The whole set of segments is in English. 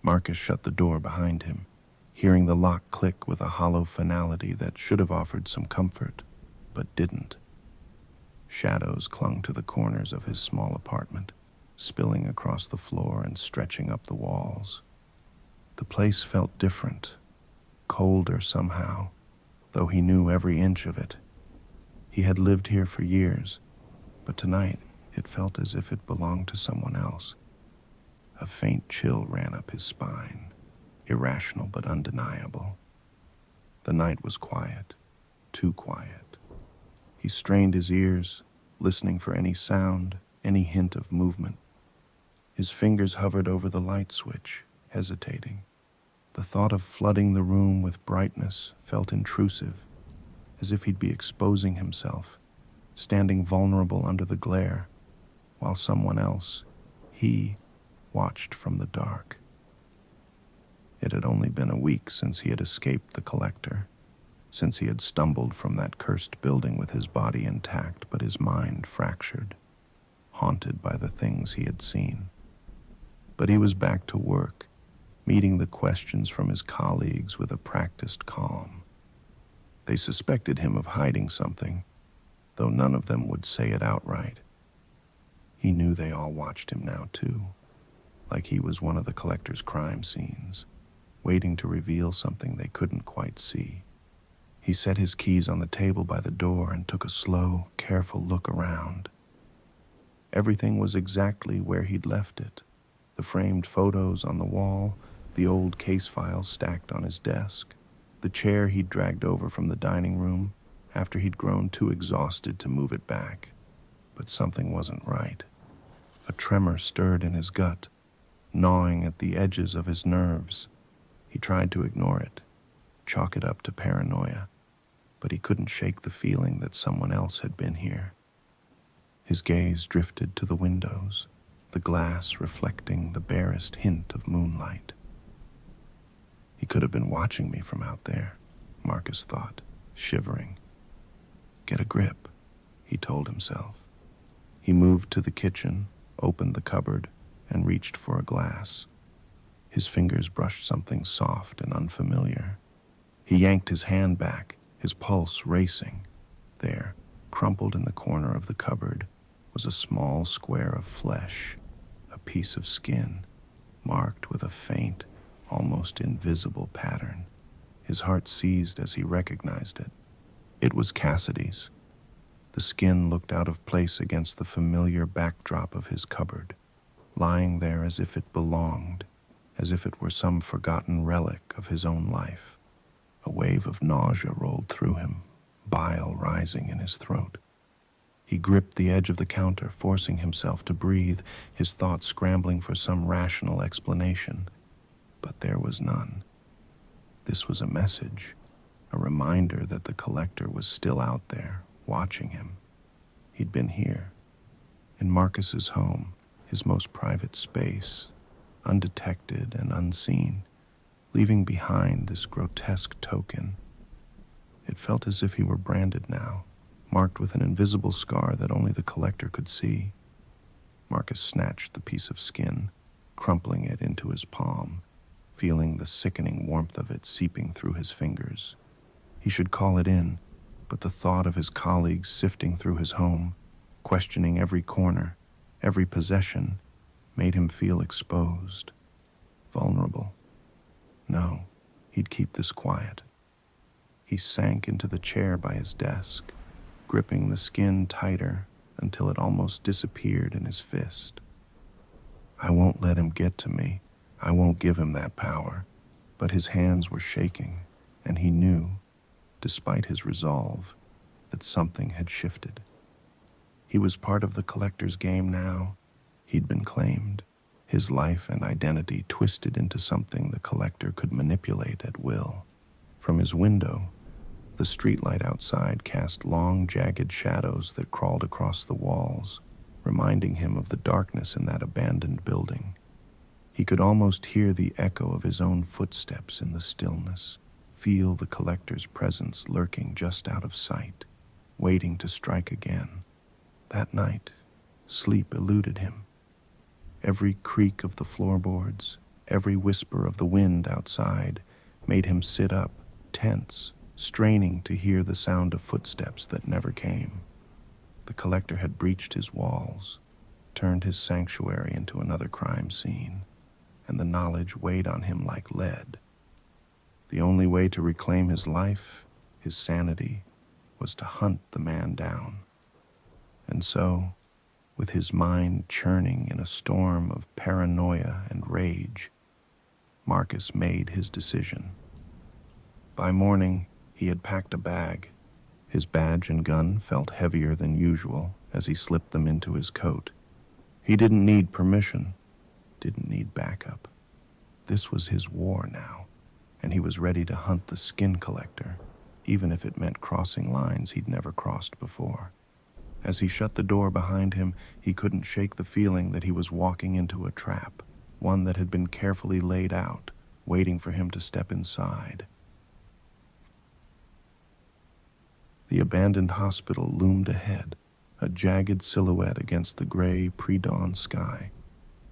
Marcus shut the door behind him, hearing the lock click with a hollow finality that should have offered some comfort, but didn't. Shadows clung to the corners of his small apartment, spilling across the floor and stretching up the walls. The place felt different, colder somehow, though he knew every inch of it. He had lived here for years, but tonight it felt as if it belonged to someone else. A faint chill ran up his spine, irrational but undeniable. The night was quiet, too quiet. He strained his ears, listening for any sound, any hint of movement. His fingers hovered over the light switch, hesitating. The thought of flooding the room with brightness felt intrusive, as if he'd be exposing himself, standing vulnerable under the glare, while someone else, he, watched from the dark. It had only been a week since he had escaped the collector, since he had stumbled from that cursed building with his body intact but his mind fractured, haunted by the things he had seen. But he was back to work, meeting the questions from his colleagues with a practiced calm. They suspected him of hiding something, though none of them would say it outright. He knew they all watched him now too, like he was one of the collector's crime scenes, waiting to reveal something they couldn't quite see. He set his keys on the table by the door and took a slow, careful look around. Everything was exactly where he'd left it. The framed photos on the wall, the old case files stacked on his desk, the chair he'd dragged over from the dining room after he'd grown too exhausted to move it back. But something wasn't right. A tremor stirred in his gut, gnawing at the edges of his nerves. He tried to ignore it, chalk it up to paranoia, but he couldn't shake the feeling that someone else had been here. His gaze drifted to the windows, the glass reflecting the barest hint of moonlight. He could have been watching me from out there, Marcus thought, shivering. Get a grip, he told himself. He moved to the kitchen, opened the cupboard, and reached for a glass. His fingers brushed something soft and unfamiliar. He yanked his hand back, his pulse racing. There, crumpled in the corner of the cupboard, was a small square of flesh, a piece of skin, marked with a faint, almost invisible pattern. His heart seized as he recognized it. It was Cassidy's. The skin looked out of place against the familiar backdrop of his cupboard, lying there as if it belonged, as if it were some forgotten relic of his own life. A wave of nausea rolled through him, bile rising in his throat. He gripped the edge of the counter, forcing himself to breathe, his thoughts scrambling for some rational explanation. But there was none. This was a message, a reminder that the collector was still out there, watching him. He'd been here, in Marcus's home, his most private space, undetected and unseen, leaving behind this grotesque token. It felt as if he were branded now, marked with an invisible scar that only the collector could see. Marcus snatched the piece of skin, crumpling it into his palm, feeling the sickening warmth of it seeping through his fingers. He should call it in, but the thought of his colleagues sifting through his home, questioning every corner, every possession, made him feel exposed, vulnerable. No, he'd keep this quiet. He sank into the chair by his desk, gripping the skin tighter until it almost disappeared in his fist. I won't let him get to me. I won't give him that power. But his hands were shaking, and he knew, despite his resolve, that something had shifted. He was part of the collector's game now. He'd been claimed, his life and identity twisted into something the collector could manipulate at will. From his window, the streetlight outside cast long, jagged shadows that crawled across the walls, reminding him of the darkness in that abandoned building. He could almost hear the echo of his own footsteps in the stillness, feel the collector's presence lurking just out of sight, waiting to strike again. That night, sleep eluded him. Every creak of the floorboards, Every whisper of the wind outside made him sit up, tense, straining to hear the sound of footsteps that never came. The collector had breached his walls, turned his sanctuary into another crime scene, and the knowledge weighed on him like lead. The only way to reclaim his life, his sanity, was to hunt the man down. And so, with his mind churning in a storm of paranoia and rage, Marcus made his decision. By morning, he had packed a bag. His badge and gun felt heavier than usual as he slipped them into his coat. He didn't need permission, didn't need backup. This was his war now, and he was ready to hunt the skin collector, even if it meant crossing lines he'd never crossed before. As he shut the door behind him, he couldn't shake the feeling that he was walking into a trap, one that had been carefully laid out, waiting for him to step inside. The abandoned hospital loomed ahead, a jagged silhouette against the gray pre-dawn sky.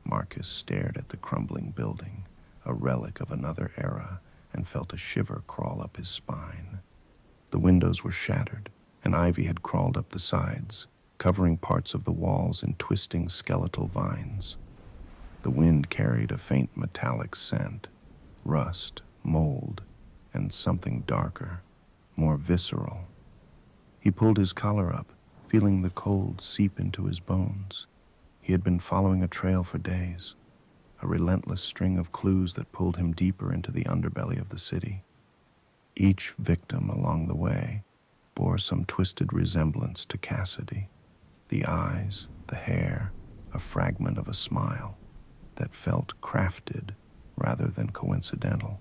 Marcus stared at the crumbling building, a relic of another era, and felt a shiver crawl up his spine. The windows were shattered, and ivy had crawled up the sides, covering parts of the walls in twisting skeletal vines. The wind carried a faint metallic scent, rust, mold, and something darker, more visceral. He pulled his collar up, feeling the cold seep into his bones. He had been following a trail for days, a relentless string of clues that pulled him deeper into the underbelly of the city. Each victim along the way bore some twisted resemblance to Cassidy. The eyes, the hair, a fragment of a smile that felt crafted rather than coincidental.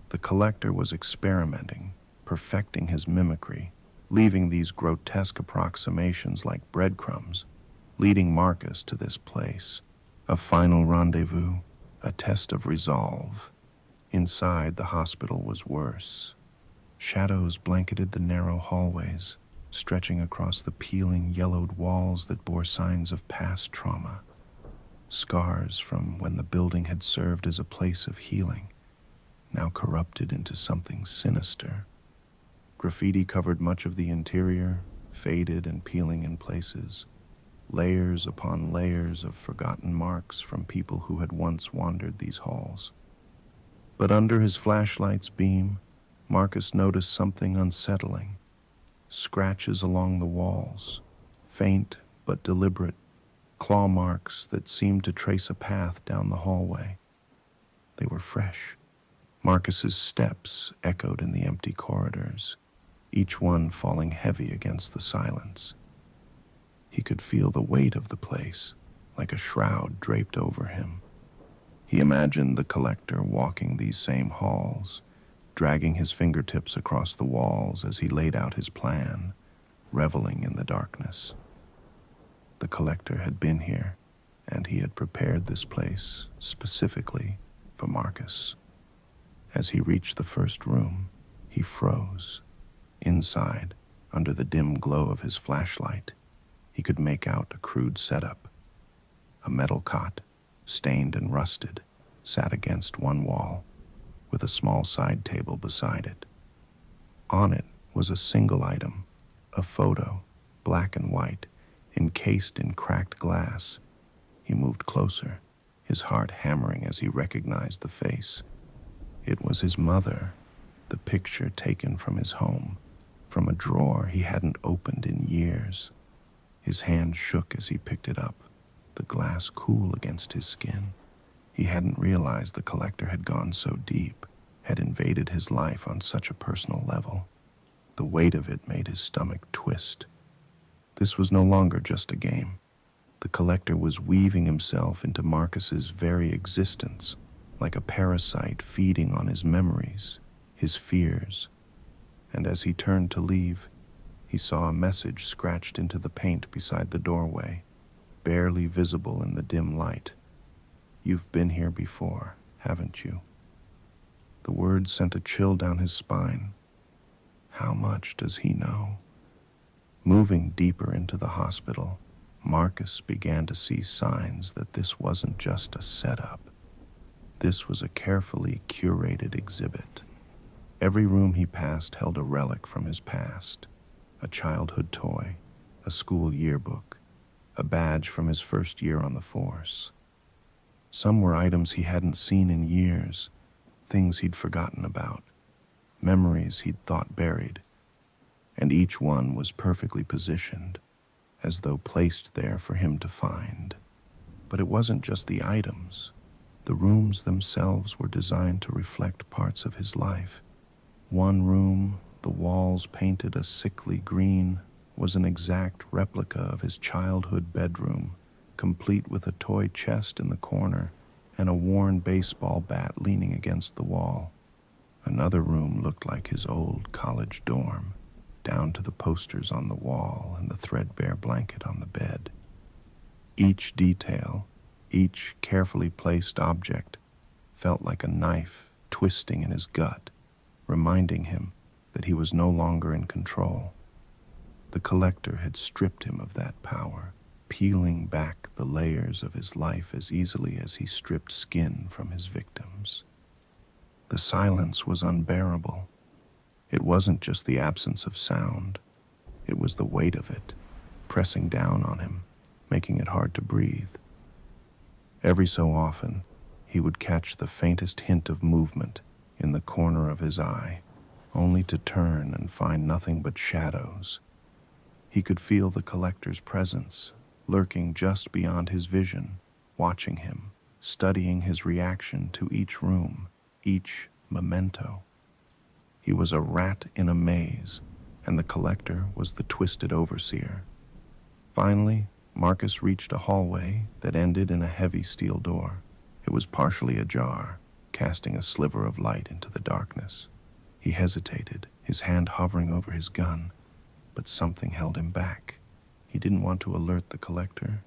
The collector was experimenting, perfecting his mimicry, leaving these grotesque approximations like breadcrumbs, leading Marcus to this place, a final rendezvous, a test of resolve. Inside, the hospital was worse. Shadows blanketed the narrow hallways, stretching across the peeling, yellowed walls that bore signs of past trauma. Scars from when the building had served as a place of healing, now corrupted into something sinister. Graffiti covered much of the interior, faded and peeling in places. Layers upon layers of forgotten marks from people who had once wandered these halls. But under his flashlight's beam, Marcus noticed something unsettling. Scratches along the walls, faint but deliberate, claw marks that seemed to trace a path down the hallway. They were fresh. Marcus's steps echoed in the empty corridors, each one falling heavy against the silence. He could feel the weight of the place, like a shroud draped over him. He imagined the collector walking these same halls, dragging his fingertips across the walls as he laid out his plan, reveling in the darkness. The collector had been here, and he had prepared this place specifically for Marcus. As he reached the first room, he froze. Inside, under the dim glow of his flashlight, he could make out a crude setup. A metal cot, stained and rusted, sat against one wall, with a small side table beside it. On it was a single item, a photo, black and white, encased in cracked glass. He moved closer, his heart hammering as he recognized the face. It was his mother, the picture taken from his home, from a drawer he hadn't opened in years. His hand shook as he picked it up, the glass cool against his skin. He hadn't realized the collector had gone so deep, had invaded his life on such a personal level. The weight of it made his stomach twist. This was no longer just a game. The collector was weaving himself into Marcus's very existence, like a parasite feeding on his memories, his fears. And as he turned to leave, he saw a message scratched into the paint beside the doorway, barely visible in the dim light. "You've been here before, haven't you?" The words sent a chill down his spine. How much does he know? Moving deeper into the hospital, Marcus began to see signs that this wasn't just a setup. This was a carefully curated exhibit. Every room he passed held a relic from his past, a childhood toy, a school yearbook, a badge from his first year on the force. Some were items he hadn't seen in years, things he'd forgotten about, memories he'd thought buried, and each one was perfectly positioned, as though placed there for him to find. But it wasn't just the items. The rooms themselves were designed to reflect parts of his life. One room, the walls painted a sickly green, was an exact replica of his childhood bedroom, complete with a toy chest in the corner and a worn baseball bat leaning against the wall. Another room looked like his old college dorm, down to the posters on the wall and the threadbare blanket on the bed. Each detail, each carefully placed object, felt like a knife twisting in his gut, reminding him that he was no longer in control. The collector had stripped him of that power, peeling back the layers of his life as easily as he stripped skin from his victims. The silence was unbearable. It wasn't just the absence of sound. It was the weight of it, pressing down on him, making it hard to breathe. Every so often, he would catch the faintest hint of movement in the corner of his eye, only to turn and find nothing but shadows. He could feel the collector's presence, lurking just beyond his vision, watching him, studying his reaction to each room, each memento. He was a rat in a maze, and the collector was the twisted overseer. Finally, Marcus reached a hallway that ended in a heavy steel door. It was partially ajar, casting a sliver of light into the darkness. He hesitated, his hand hovering over his gun, but something held him back. He didn't want to alert the collector.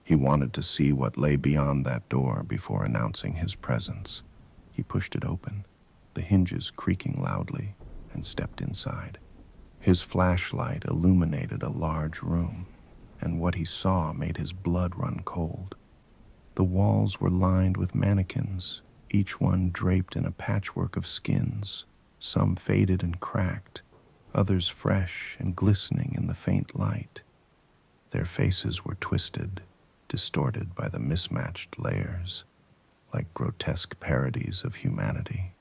He wanted to see what lay beyond that door before announcing his presence. He pushed it open, the hinges creaking loudly, and stepped inside. His flashlight illuminated a large room, and what he saw made his blood run cold. The walls were lined with mannequins, each one draped in a patchwork of skins, some faded and cracked, others fresh and glistening in the faint light. Their faces were twisted, distorted by the mismatched layers, like grotesque parodies of humanity.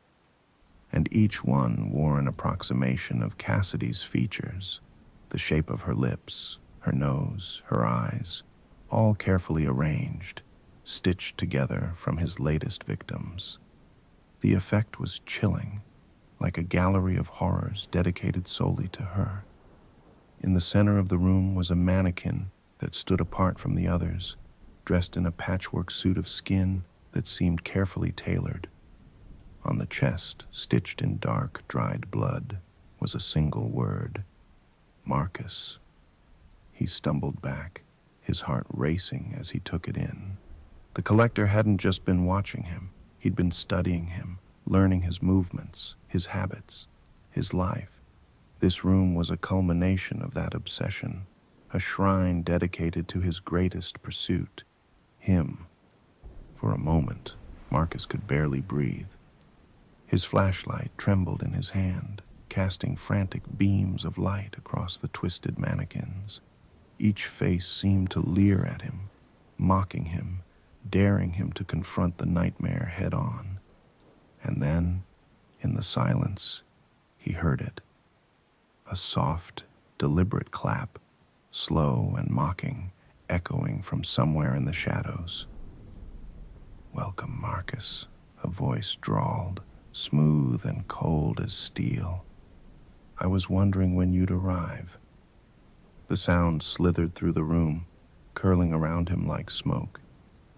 And each one wore an approximation of Cassidy's features, the shape of her lips, her nose, her eyes, all carefully arranged, stitched together from his latest victims. The effect was chilling, like a gallery of horrors dedicated solely to her. In the center of the room was a mannequin that stood apart from the others, dressed in a patchwork suit of skin that seemed carefully tailored. On the chest, stitched in dark, dried blood, was a single word: Marcus. He stumbled back, his heart racing as he took it in. The collector hadn't just been watching him. He'd been studying him, learning his movements, his habits, his life. This room was a culmination of that obsession, a shrine dedicated to his greatest pursuit, him. For a moment, Marcus could barely breathe. His flashlight trembled in his hand, casting frantic beams of light across the twisted mannequins. Each face seemed to leer at him, mocking him, daring him to confront the nightmare head-on. And then, in the silence, he heard it. A soft, deliberate clap, slow and mocking, echoing from somewhere in the shadows. "Welcome, Marcus," a voice drawled, smooth and cold as steel. "I was wondering when you'd arrive." The sound slithered through the room, curling around him like smoke.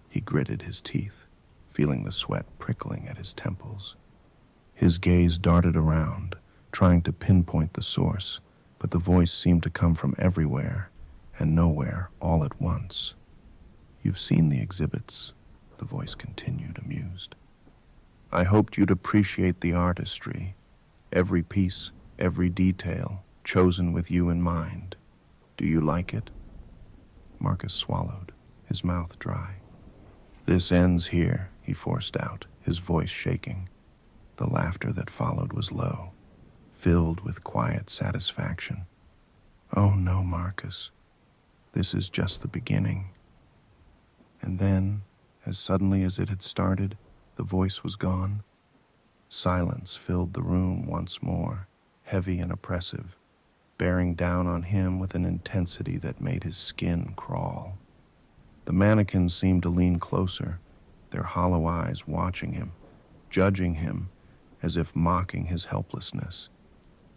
He gritted his teeth, feeling the sweat prickling at his temples. His gaze darted around, trying to pinpoint the source, but the voice seemed to come from everywhere and nowhere all at once. "You've seen the exhibits," the voice continued, amused. "I hoped you'd appreciate the artistry, every piece, every detail, chosen with you in mind. Do you like it?" Marcus swallowed, his mouth dry. "This ends here," he forced out, his voice shaking. The laughter that followed was low, filled with quiet satisfaction. "Oh no, Marcus. This is just the beginning." And then, as suddenly as it had started, the voice was gone. Silence filled the room once more, heavy and oppressive, bearing down on him with an intensity that made his skin crawl. The mannequins seemed to lean closer, their hollow eyes watching him, judging him, as if mocking his helplessness.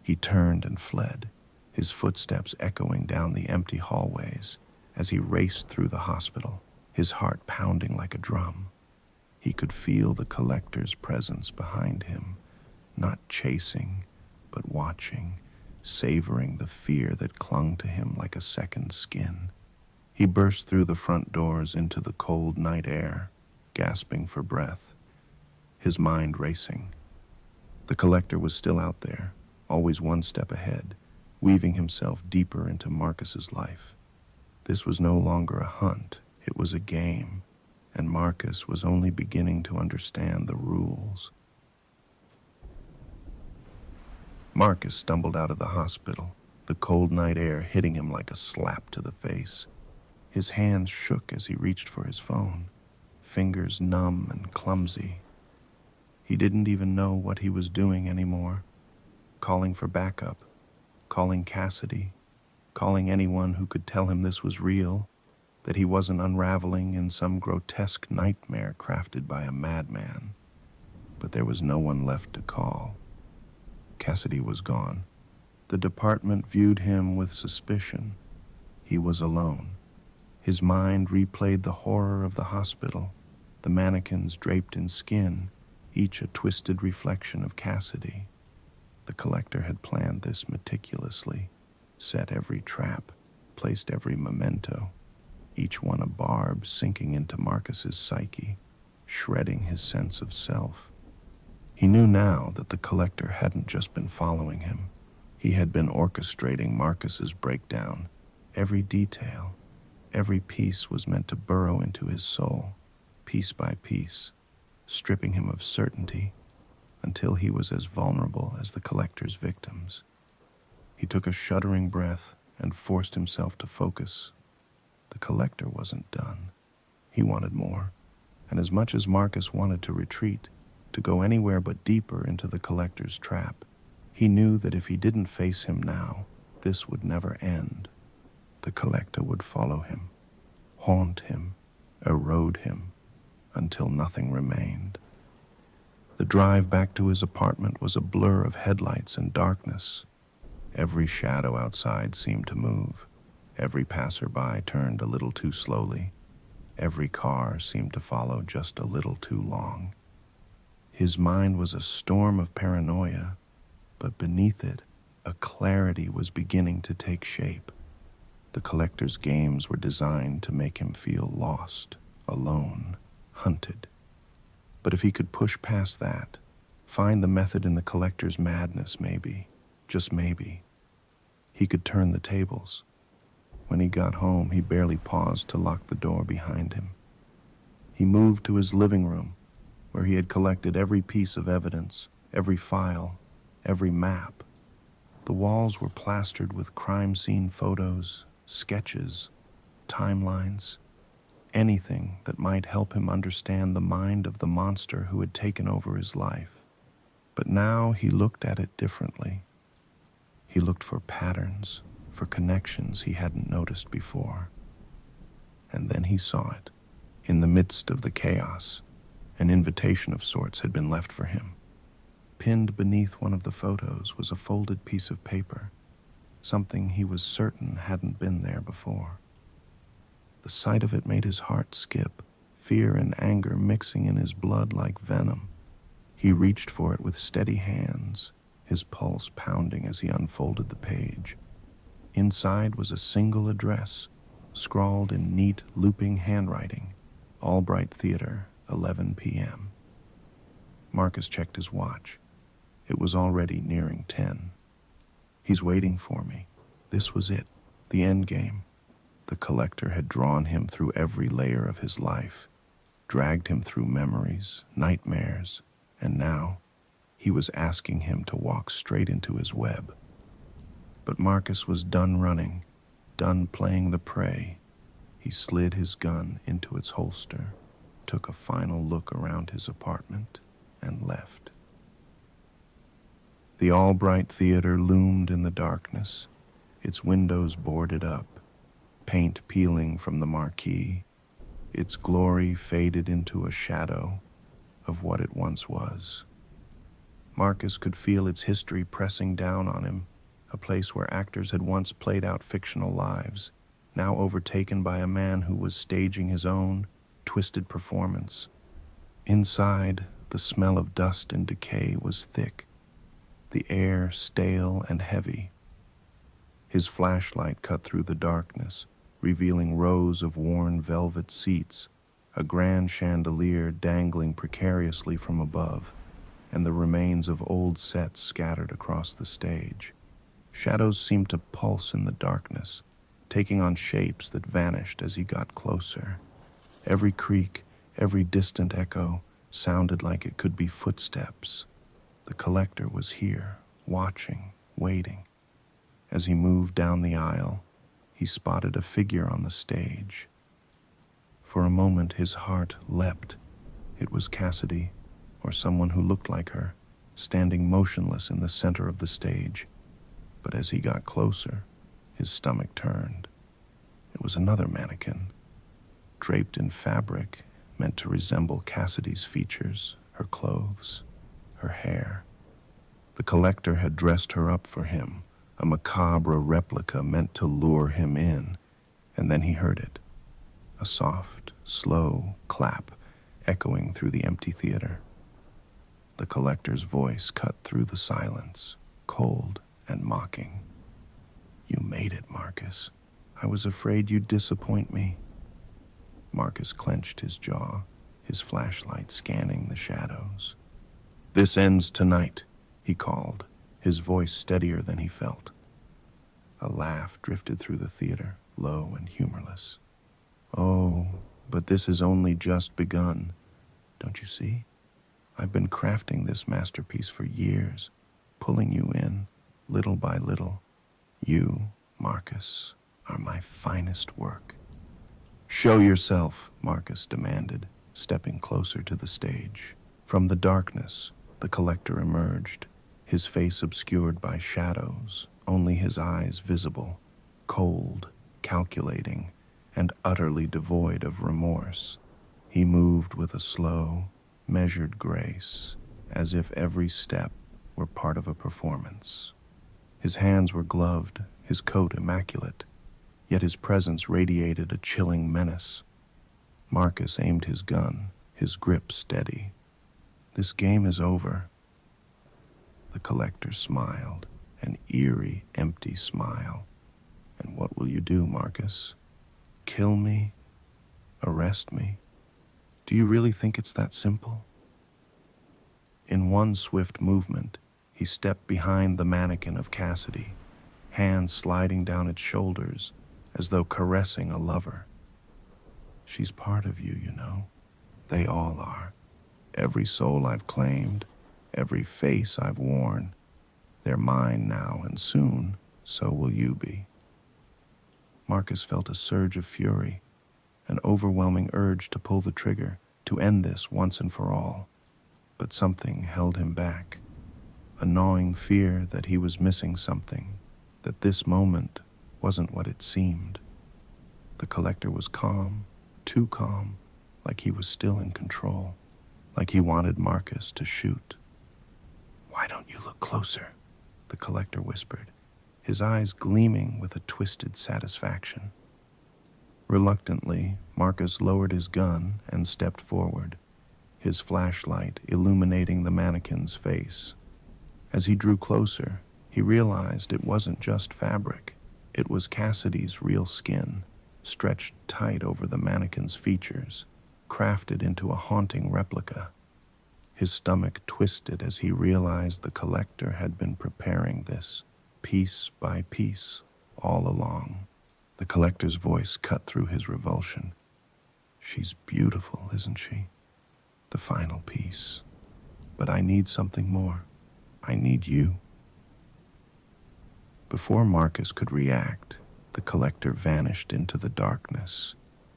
He turned and fled, his footsteps echoing down the empty hallways as he raced through the hospital, his heart pounding like a drum. He could feel the collector's presence behind him, not chasing, but watching, savoring the fear that clung to him like a second skin. He burst through the front doors into the cold night air, gasping for breath, his mind racing. The collector was still out there, always one step ahead, weaving himself deeper into Marcus's life. This was no longer a hunt, it was a game, and Marcus was only beginning to understand the rules. Marcus stumbled out of the hospital, the cold night air hitting him like a slap to the face. His hands shook as he reached for his phone, fingers numb and clumsy. He didn't even know what he was doing anymore. Calling for backup, calling Cassidy, calling anyone who could tell him this was real, that he wasn't unraveling in some grotesque nightmare crafted by a madman. But there was no one left to call. Cassidy was gone. The department viewed him with suspicion. He was alone. His mind replayed the horror of the hospital, the mannequins draped in skin, each a twisted reflection of Cassidy. The collector had planned this meticulously, set every trap, placed every memento, each one a barb sinking into Marcus's psyche, shredding his sense of self. He knew now that the collector hadn't just been following him. He had been orchestrating Marcus's breakdown. Every detail, every piece was meant to burrow into his soul, piece by piece, stripping him of certainty until he was as vulnerable as the collector's victims. He took a shuddering breath and forced himself to focus. The collector wasn't done. He wanted more, and as much as Marcus wanted to retreat, to go anywhere but deeper into the collector's trap, he knew that if he didn't face him now, this would never end. The collector would follow him, haunt him, erode him, until nothing remained. The drive back to his apartment was a blur of headlights and darkness. Every shadow outside seemed to move. Every passerby turned a little too slowly. Every car seemed to follow just a little too long. His mind was a storm of paranoia, but beneath it, a clarity was beginning to take shape. The collector's games were designed to make him feel lost, alone, hunted. But if he could push past that, find the method in the collector's madness maybe, just maybe, he could turn the tables. When he got home, he barely paused to lock the door behind him. He moved to his living room, where he had collected every piece of evidence, every file, every map. The walls were plastered with crime scene photos, sketches, timelines, anything that might help him understand the mind of the monster who had taken over his life. But now he looked at it differently. He looked for patterns, for connections he hadn't noticed before. And then he saw it. In the midst of the chaos, an invitation of sorts had been left for him. Pinned beneath one of the photos was a folded piece of paper, something he was certain hadn't been there before. The sight of it made his heart skip, fear and anger mixing in his blood like venom. He reached for it with steady hands, his pulse pounding as he unfolded the page. Inside was a single address, scrawled in neat, looping handwriting, Albright Theater, 11 p.m. Marcus checked his watch. It was already nearing 10. He's waiting for me. This was it, the end game. The collector had drawn him through every layer of his life. dragged him through memories, nightmares, and now he was asking him to walk straight into his web. But Marcus was done running, done playing the prey. He slid his gun into its holster, took a final look around his apartment, and left. The Albright Theater loomed in the darkness, its windows boarded up, paint peeling from the marquee. Its glory faded into a shadow of what it once was. Marcus could feel its history pressing down on him, a place where actors had once played out fictional lives, now overtaken by a man who was staging his own twisted performance. Inside, the smell of dust and decay was thick, the air stale and heavy. His flashlight cut through the darkness, revealing rows of worn velvet seats, a grand chandelier dangling precariously from above, and the remains of old sets scattered across the stage. Shadows seemed to pulse in the darkness, taking on shapes that vanished as he got closer. Every creak, every distant echo sounded like it could be footsteps. The collector was here, watching, waiting. As he moved down the aisle, he spotted a figure on the stage. For a moment, his heart leapt. It was Cassidy, or someone who looked like her, standing motionless in the center of the stage. But as he got closer, his stomach turned. It was another mannequin, draped in fabric meant to resemble Cassidy's features, her clothes, her hair. The collector had dressed her up for him, a macabre replica meant to lure him in, and then he heard it. A soft, slow clap echoing through the empty theater. The collector's voice cut through the silence, cold and mocking. "You made it, Marcus. I was afraid you'd disappoint me." Marcus clenched his jaw, his flashlight scanning the shadows. "This ends tonight," he called, his voice steadier than he felt. A laugh drifted through the theater, low and humorless. "Oh, but this has only just begun. Don't you see? I've been crafting this masterpiece for years, pulling you in, little by little. You, Marcus, are my finest work." "Show yourself," Marcus demanded, stepping closer to the stage. From the darkness, the collector emerged, his face obscured by shadows, only his eyes visible, cold, calculating, and utterly devoid of remorse. He moved with a slow, measured grace, as if every step were part of a performance. His hands were gloved, his coat immaculate, yet his presence radiated a chilling menace. Marcus aimed his gun, his grip steady. "This game is over." The collector smiled, an eerie, empty smile. "And what will you do, Marcus? Kill me? Arrest me? Do you really think it's that simple?" In one swift movement, he stepped behind the mannequin of Cassidy, hands sliding down its shoulders as though caressing a lover. "She's part of you, you know. They all are. Every soul I've claimed, every face I've worn. They're mine now, and soon, so will you be." Marcus felt a surge of fury, an overwhelming urge to pull the trigger, to end this once and for all. But something held him back, a gnawing fear that he was missing something, that this moment wasn't what it seemed. The collector was calm, too calm, like he was still in control, like he wanted Marcus to shoot. "Why don't you look closer?" the collector whispered, his eyes gleaming with a twisted satisfaction. Reluctantly, Marcus lowered his gun and stepped forward, his flashlight illuminating the mannequin's face. As he drew closer, he realized it wasn't just fabric. It was Cassidy's real skin, stretched tight over the mannequin's features, crafted into a haunting replica. His stomach twisted as he realized the collector had been preparing this, piece by piece, all along. The collector's voice cut through his revulsion. She's beautiful, isn't she? The final piece. But I need something more. I need you. Before Marcus could react, the collector vanished into the darkness,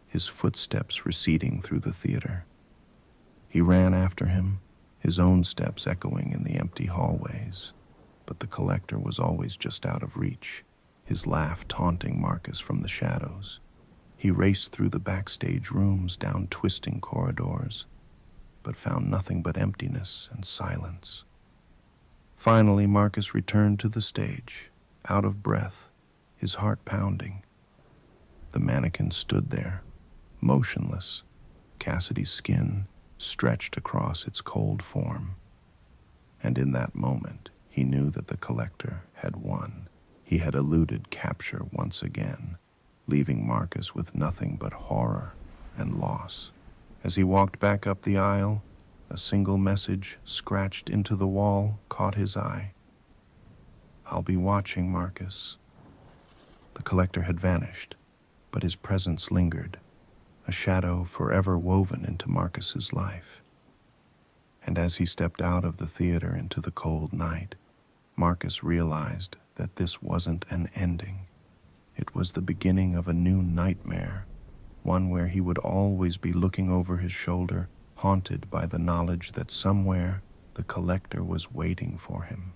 his footsteps receding through the theater. He ran after him, his own steps echoing in the empty hallways, but the collector was always just out of reach, his laugh taunting Marcus from the shadows. He raced through the backstage rooms, down twisting corridors, but found nothing but emptiness and silence. Finally, Marcus returned to the stage, out of breath, his heart pounding. The mannequin stood there, motionless, Cassidy's skin stretched across its cold form. And in that moment, he knew that the collector had won. He had eluded capture once again, leaving Marcus with nothing but horror and loss. As he walked back up the aisle, a single message scratched into the wall caught his eye. "I'll be watching, Marcus." The collector had vanished, but his presence lingered, a shadow forever woven into Marcus's life. And as he stepped out of the theater into the cold night, Marcus realized that this wasn't an ending. It was the beginning of a new nightmare, one where he would always be looking over his shoulder, haunted by the knowledge that somewhere the collector was waiting for him.